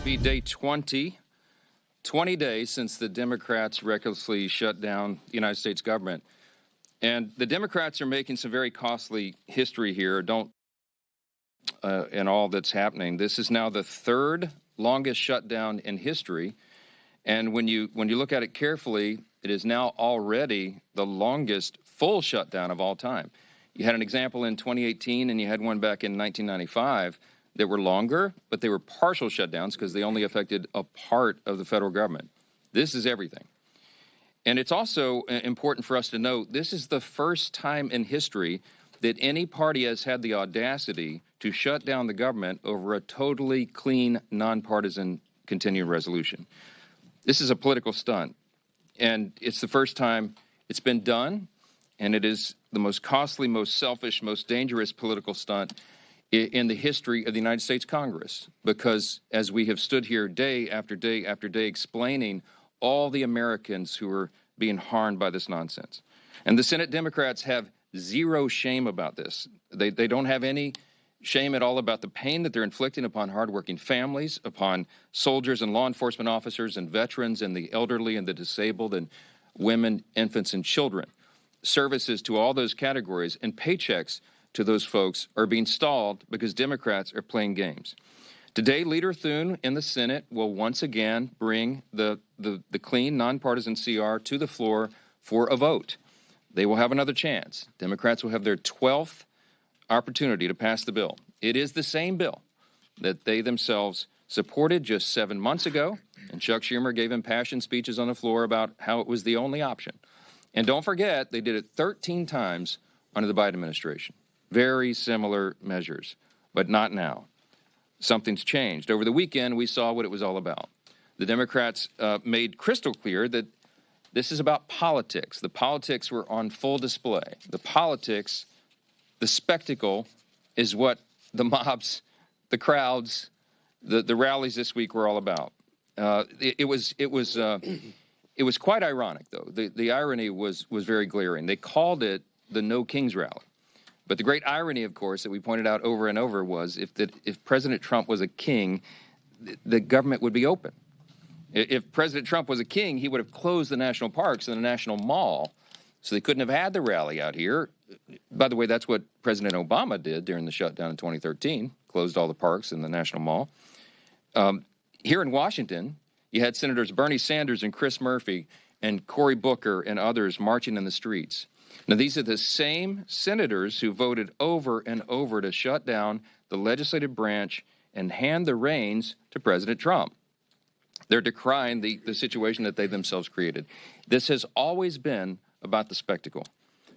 Be day 20 days since the Democrats recklessly shut down the United States government. And the Democrats are making some very costly history here, in all that's happening. This is now the third longest shutdown in history. And when you look at it carefully, it is now already the longest full shutdown of all time. You had an example in 2018 and you had one back in 1995 that were longer, but they were partial shutdowns because they only affected a part of the federal government. This is everything. And it's also important for us to note, this is the first time in history that any party has had the audacity to shut down the government over a totally clean, nonpartisan continuing resolution. This is a political stunt, and it's the first time it's been done, and it is the most costly, most selfish, most dangerous political stunt in the history of the United States Congress, because as we have stood here day after day after day explaining all the Americans who are being harmed by this nonsense. And the Senate Democrats have zero shame about this. They don't have any shame at all about the pain that they're inflicting upon hardworking families, upon soldiers and law enforcement officers and veterans and the elderly and the disabled and women, infants, and children. Services to all those categories and paychecks to those folks are being stalled because Democrats are playing games. Today, Leader Thune in the Senate will once again bring the clean, nonpartisan CR to the floor for a vote. They will have another chance. Democrats will have their 12th opportunity to pass the bill. It is the same bill that they themselves supported just 7 months ago, and Chuck Schumer gave impassioned speeches on the floor about how it was the only option. And don't forget, they did it 13 times under the Biden administration. Very similar measures, but not now. Something's changed. Over the weekend, we saw what it was all about. The Democrats made crystal clear that this is about politics. The politics were on full display. The politics, the spectacle, is what the mobs, the crowds, the rallies this week were all about. It was quite ironic, though. The irony was very glaring. They called it the No Kings Rally. But the great irony, of course, that we pointed out over and over was if President Trump was a king, the government would be open. If President Trump was a king, he would have closed the national parks and the National Mall, so they couldn't have had the rally out here. By the way, that's what President Obama did during the shutdown in 2013, closed all the parks and the National Mall. Here in Washington, you had Senators Bernie Sanders and Chris Murphy and Cory Booker and others marching in the streets. Now, these are the same senators who voted over and over to shut down the legislative branch and hand the reins to President Trump. They're decrying the situation that they themselves created. This has always been about the spectacle.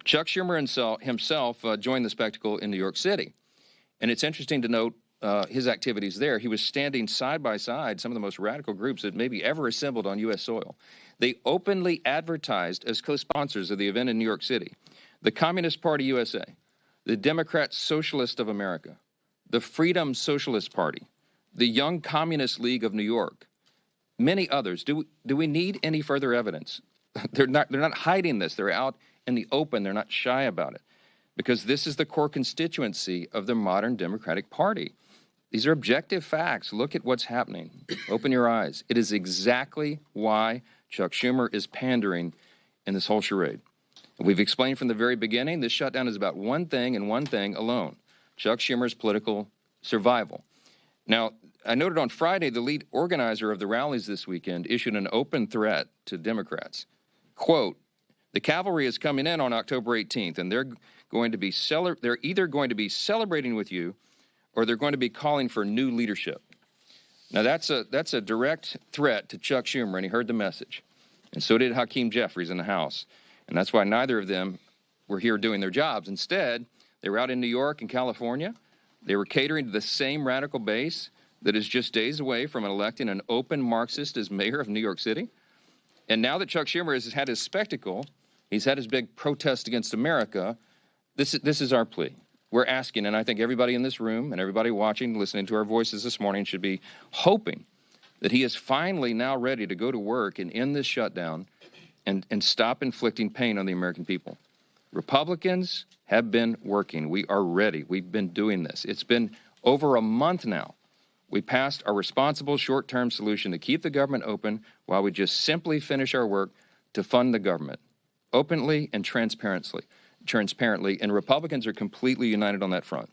Chuck Schumer himself joined the spectacle in New York City. And it's interesting to note his activities there. He was standing side by side some of the most radical groups that maybe ever assembled on U.S. soil. They openly advertised as co-sponsors of the event in New York City the Communist Party USA, the Democrat Socialist of America, the Freedom Socialist Party, the Young Communist League of New York, many others. Do we need any further evidence? They're not hiding this. They're out in the open. They're not shy about it, because this is the core constituency of the modern Democratic Party. These are objective facts. Look at what's happening. Open your eyes. It is exactly why Chuck Schumer is pandering in this whole charade. We've explained from the very beginning, this shutdown is about one thing and one thing alone: Chuck Schumer's political survival. Now, I noted on Friday, the lead organizer of the rallies this weekend issued an open threat to Democrats. Quote, "The cavalry is coming in on October 18th, and they're either going to be celebrating with you, or they're going to be calling for new leadership." Now, that's a direct threat to Chuck Schumer, and he heard the message. And so did Hakeem Jeffries in the House. And that's why neither of them were here doing their jobs. Instead, they were out in New York and California. They were catering to the same radical base that is just days away from electing an open Marxist as mayor of New York City. And now that Chuck Schumer has had his spectacle, he's had his big protest against America, this is our plea. We're asking, and I think everybody in this room and everybody watching, listening to our voices this morning should be hoping that he is finally now ready to go to work and end this shutdown and stop inflicting pain on the American people. Republicans have been working. We are ready. We've been doing this. It's been over a month now We passed our responsible short-term solution to keep the government open while we just simply finish our work to fund the government openly and transparently, and Republicans are completely united on that front.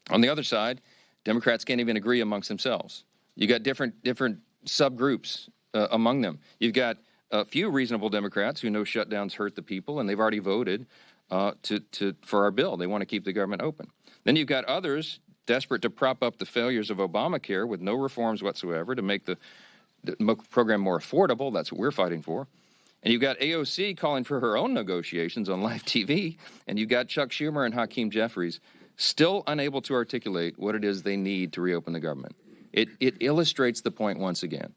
On the other side, Democrats can't even agree amongst themselves. You got different subgroups among them. You've got a few reasonable Democrats who know shutdowns hurt the people, and they've already voted for our bill. They want to keep the government open. Then you've got others desperate to prop up the failures of Obamacare with no reforms whatsoever to make the program more affordable. That's what we're fighting for. And you've got AOC calling for her own negotiations on live TV, and you've got Chuck Schumer and Hakeem Jeffries still unable to articulate what it is they need to reopen the government. It illustrates the point once again.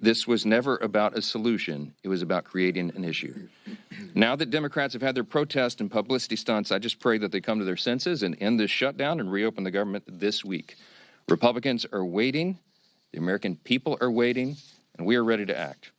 This was never about a solution. It was about creating an issue. Now that Democrats have had their protest and publicity stunts, I just pray that they come to their senses and end this shutdown and reopen the government this week. Republicans are waiting. The American people are waiting, and we are ready to act.